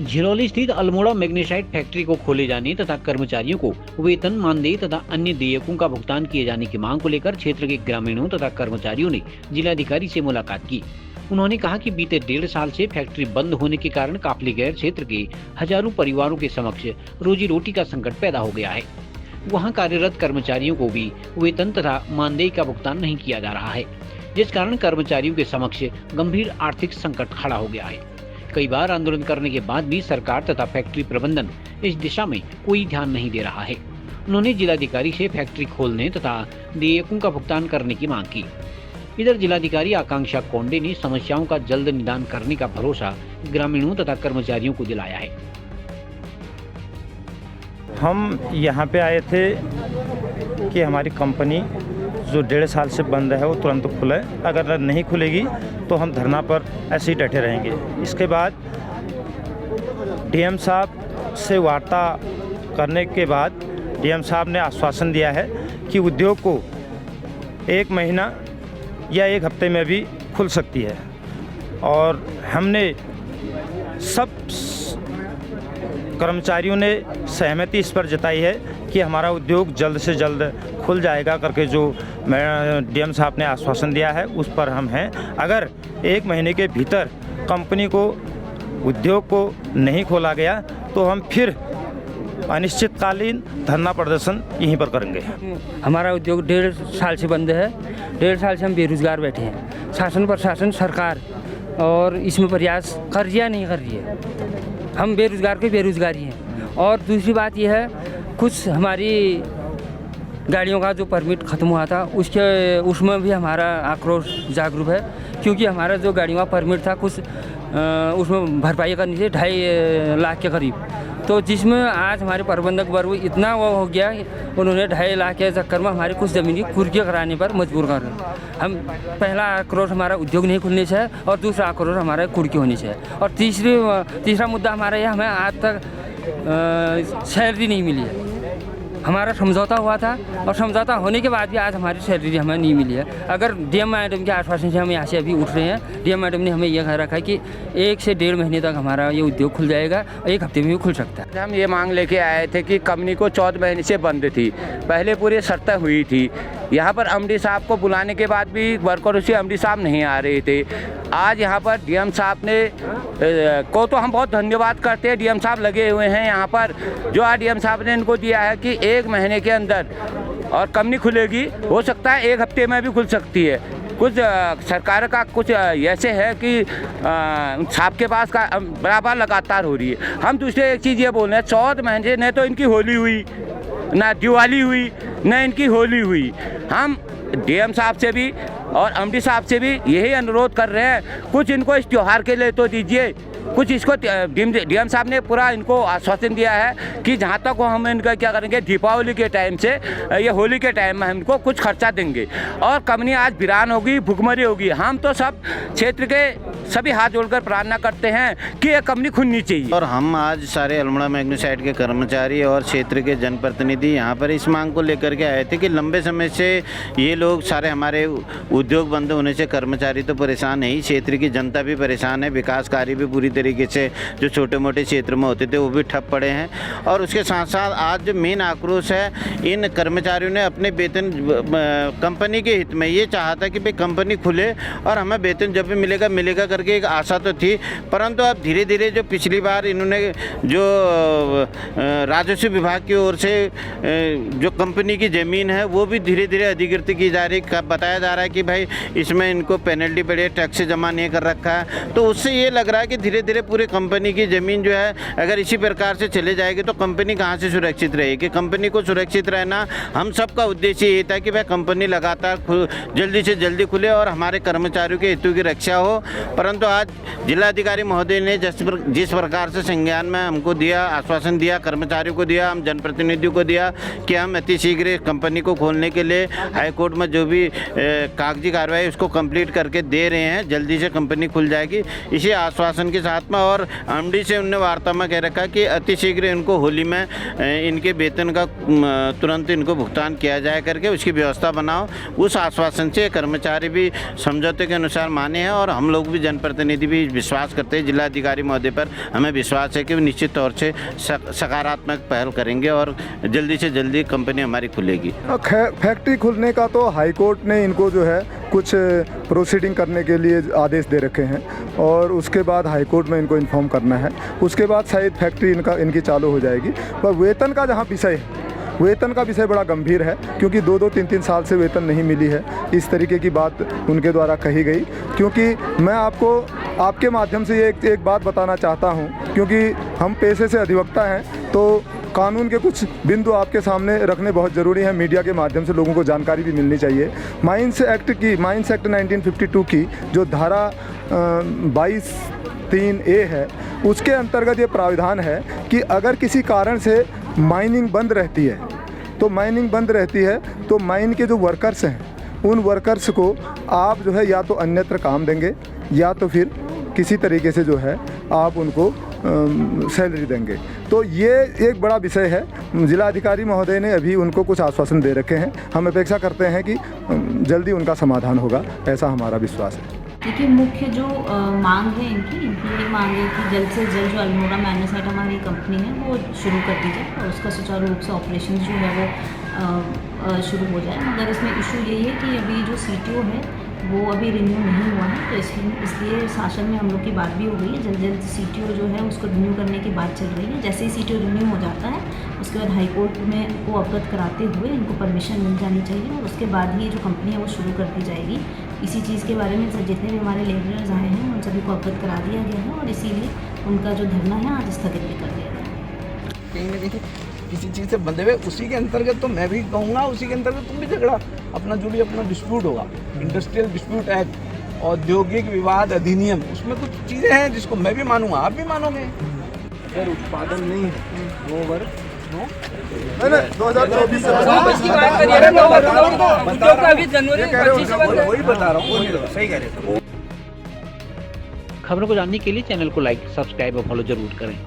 झिरौली स्थित Almora magnesite factory को खोले जाने तथा कर्मचारियों को वेतन, मानदेय तथा अन्य देयकों का भुगतान किए जाने की मांग को लेकर क्षेत्र के ग्रामीणों तथा कर्मचारियों ने जिलाधिकारी से मुलाकात की। उन्होंने कहा कि बीते 1.5 साल से फैक्ट्री बंद होने के कारण काफलीगैर क्षेत्र के हजारों परिवारों के समक्ष रोजी रोटी का संकट पैदा हो गया है। वहां कार्यरत कर्मचारियों को भी वेतन तथा मानदेय का भुगतान नहीं किया जा रहा है, जिस कारण कर्मचारियों के समक्ष गंभीर आर्थिक संकट खड़ा हो गया है। कई बार आंदोलन करने के बाद भी सरकार तथा फैक्ट्री प्रबंधन इस दिशा में कोई ध्यान नहीं दे रहा है। उन्होंने जिलाधिकारी से फैक्ट्री खोलने तथा देयकों का भुगतान करने की मांग की। इधर जिलाधिकारी आकांक्षा कोंडे ने समस्याओं का जल्द निदान करने का भरोसा ग्रामीणों तथा कर्मचारियों को दिलाया है। हम यहाँ पे आए थे कि हमारी कंपनी जो 1.5 साल से बंद है वो तुरंत खुले। अगर नहीं खुलेगी तो हम धरना पर ऐसे ही डटे रहेंगे। इसके बाद डीएम साहब से वार्ता करने के बाद डीएम साहब ने आश्वासन दिया है कि उद्योग को 1 महीना या 1 हफ्ते में भी खुल सकती है। और हमने सब कर्मचारियों ने सहमति इस पर जताई है कि हमारा उद्योग जल्द से जल्द खुल जाएगा करके जो डीएम साहब ने आश्वासन दिया है उस पर हम हैं। अगर 1 महीने के भीतर कंपनी को, उद्योग को नहीं खोला गया तो हम फिर अनिश्चितकालीन धरना प्रदर्शन यहीं पर करेंगे। हमारा उद्योग 1.5 साल से बंद है। 1.5 साल से हम बेरोजगार बैठे हैं। शासन प्रशासन सरकार और इसमें प्रयास कर रही है नहीं कर रही है। हम बेरोजगार के बेरोजगारी हैं। और दूसरी बात यह है, कुछ हमारी गाड़ियों का जो परमिट ख़त्म हुआ था उसमें भी हमारा आक्रोश जागरूक है, क्योंकि हमारा जो गाड़ियों का परमिट था कुछ उसमें भरपाई करनी थी 2.5 लाख के करीब। तो जिसमें आज हमारे प्रबंधक वर्ग इतना वो हो गया, उन्होंने 2.5 लाख के चक्कर में हमारी कुछ ज़मीनी कुर्की कराने पर मजबूर कर रहे हैं। हम पहला आक्रोश हमारा उद्योग नहीं खुलने से है और दूसरा आक्रोश हमारा कुर्की होने से है। और तीसरा मुद्दा हमारा यह, हमें आज तक सैलरी नहीं मिली है। हमारा समझौता हुआ था और समझौता होने के बाद भी आज हमारी सैलरी हमें नहीं मिली है। अगर डीएम मैडम के आश्वासन से हम यहाँ से अभी उठ रहे हैं। डीएम मैडम ने हमें यह कह रखा है कि 1 से 1.5 महीने तक हमारा ये उद्योग खुल जाएगा, 1 हफ्ते में भी खुल सकता है। हम ये मांग लेके आए थे कि कंपनी को 14 महीने से बंद थी, पहले पूरी शर्तें हुई थी। यहाँ पर एमडी साहब को बुलाने के बाद भी वर्करों से एमडी साहब नहीं आ रहे थे। आज यहाँ पर डीएम साहब ने को तो हम बहुत धन्यवाद करते हैं। डीएम साहब लगे हुए हैं यहाँ पर, जो आज डीएम साहब ने इनको दिया है कि 1 महीने के अंदर और कंपनी खुलेगी। हो सकता है 1 हफ्ते में भी खुल सकती है। कुछ सरकार का कुछ ऐसे है कि साहब के पास का बराबर लगातार हो रही है। हम दूसरे एक चीज़ ये बोल रहे हैं, 14 महीने न तो इनकी होली हुई, ना दिवाली हुई, न इनकी होली हुई। हम डीएम साहब से भी और एमडी साहब से भी यही अनुरोध कर रहे हैं, कुछ इनको इस त्यौहार के लिए तो दीजिए। कुछ इसको डीएम साहब ने पूरा इनको आश्वासन दिया है कि जहाँ तक वो हम इनका क्या करेंगे, दीपावली के टाइम से या होली के टाइम में हम इनको कुछ खर्चा देंगे। और कंपनी आज वीरान होगी, भुखमरी होगी। हम तो सब क्षेत्र के सभी हाथ जोड़कर प्रार्थना करते हैं कि ये कंपनी खुलनी चाहिए। और हम आज सारे अल्मोड़ा मैग्नेसाइट के कर्मचारी और क्षेत्र के जनप्रतिनिधि यहाँ पर इस मांग को लेकर के आए थे कि लंबे समय से ये लोग सारे हमारे उद्योग बंद होने से कर्मचारी तो परेशान है ही, क्षेत्र की जनता भी परेशान है। विकास कार्य भी पूरी तरीके से जो छोटे मोटे क्षेत्र में होते थे वो भी ठप पड़े हैं। और उसके साथ साथ आज जो मेन आक्रोश है, इन कर्मचारियों ने अपने वेतन कंपनी के हित में ये चाहा था कि भाई कंपनी खुले और हमें वेतन जब भी मिलेगा करके एक आशा तो थी। परंतु अब धीरे धीरे जो पिछली बार इन्होंने जो राजस्व विभाग की ओर से जो कंपनी की ज़मीन है वो भी धीरे धीरे अधिकृत की जा रही, बताया जा रहा है कि भाई इसमें इनको पेनल्टी पड़ी है, टैक्स जमा नहीं कर रखा है। तो उससे ये लग रहा है कि धीरे धीरे पूरे कंपनी की ज़मीन जो है अगर इसी प्रकार से चले जाएगी तो कंपनी कहाँ से सुरक्षित रहेगी। कंपनी को सुरक्षित रहना हम सबका उद्देश्य ये था कि भाई कंपनी लगातार जल्दी से जल्दी खुले और हमारे कर्मचारियों के हितों की रक्षा हो। परंतु आज जिलाधिकारी महोदय ने जिस प्रकार से संज्ञान में हमको दिया, आश्वासन दिया, कर्मचारियों को दिया, हम जनप्रतिनिधियों को दिया कि हम अति शीघ्र कंपनी को खोलने के लिए हाईकोर्ट में जो भी कागजी कार्रवाई उसको कंप्लीट करके दे रहे हैं, जल्दी से कंपनी खुल जाएगी। इसी आश्वासन के साथ में और एमडी से उन्होंने वार्ता में कह रखा कि अति शीघ्र इनको होली में इनके वेतन का तुरंत इनको भुगतान किया जाए करके उसकी व्यवस्था बनाओ। उस आश्वासन से कर्मचारी भी समझौते के अनुसार माने हैं और हम लोग भी जनप्रतिनिधि भी विश्वास करते हैं। जिलाधिकारी महोदय पर हमें विश्वास है कि वो निश्चित तौर से सकारात्मक पहल करेंगे और जल्दी से जल्दी कंपनी हमारी खुलेगी। फैक्ट्री खुलने का तो हाई कोर्ट ने इनको जो है कुछ प्रोसीडिंग करने के लिए आदेश दे रखे हैं और उसके बाद हाई कोर्ट में इनको इन्फॉर्म करना है। उसके बाद शायद फैक्ट्री इनकी चालू हो जाएगी। पर वेतन का जहाँ विषय है, वेतन का विषय बड़ा गंभीर है, क्योंकि 2-2, 3-3 साल से वेतन नहीं मिली है। इस तरीके की बात उनके द्वारा कही गई। क्योंकि मैं आपको आपके माध्यम से ये एक बात बताना चाहता हूँ, क्योंकि हम पेशे से अधिवक्ता हैं तो कानून के कुछ बिंदु आपके सामने रखने बहुत ज़रूरी है। मीडिया के माध्यम से लोगों को जानकारी भी मिलनी चाहिए। माइंस एक्ट 1952 की जो धारा 22(3)(a) है, उसके अंतर्गत ये प्राविधान है कि अगर किसी कारण से माइनिंग बंद रहती है तो माइन के जो वर्कर्स हैं उन वर्कर्स को आप जो है या तो अन्यत्र काम देंगे या तो फिर किसी तरीके से जो है आप उनको सैलरी देंगे। तो ये एक बड़ा विषय है। जिलाधिकारी महोदय ने अभी उनको कुछ आश्वासन दे रखे हैं। हम अपेक्षा करते हैं कि जल्दी उनका समाधान होगा, ऐसा हमारा विश्वास है। देखिए, मुख्य जो मांग है इनकी ये मांग है कि जल्द से जल्द जो अल्मोड़ा मैग्नेसाइट हमारी कंपनी है वो शुरू कर दी जाए और उसका सुचारू रूप से ऑपरेशन जो है वो शुरू हो जाए। मगर इसमें इशू यही है कि अभी जो CTO है वो अभी रिन्यू नहीं हुआ है, तो इसलिए शासन में हम लोग की बात भी हो गई है। जल्द जल्द CTO जो है उसको रिन्यू करने की बात चल रही है। जैसे ही CTO रिन्यू हो जाता है उसके बाद हाई कोर्ट में को अवगत कराते हुए इनको परमिशन मिल जानी चाहिए और उसके बाद ही जो कंपनी है वो शुरू कर दी जाएगी। इसी चीज़ के बारे में जितने भी हमारे लेबरर्स आए हैं उन सभी को अवगत करा दिया गया है और इसीलिए उनका जो धरना है आज स्थगित भी कर दिया गया है। कहीं ना कहीं किसी चीज़ से बंधे हुए, उसी के अंतर्गत तो मैं भी कहूँगा, उसी के अंतर्गत तुम भी झगड़ा अपना जो भी अपना डिस्प्यूट होगा, इंडस्ट्रियल डिस्प्यूट एक्ट, औद्योगिक विवाद अधिनियम, उसमें कुछ चीज़ें हैं जिसको मैं भी मानूंगा, आप भी मानोगे। अगर उत्पादन नहीं है, नो वर्क नो 2024 वही बता रहा हूँ, सही कह रहे हो। खबरों को जानने के लिए चैनल को लाइक, सब्सक्राइब और फॉलो जरूर करें।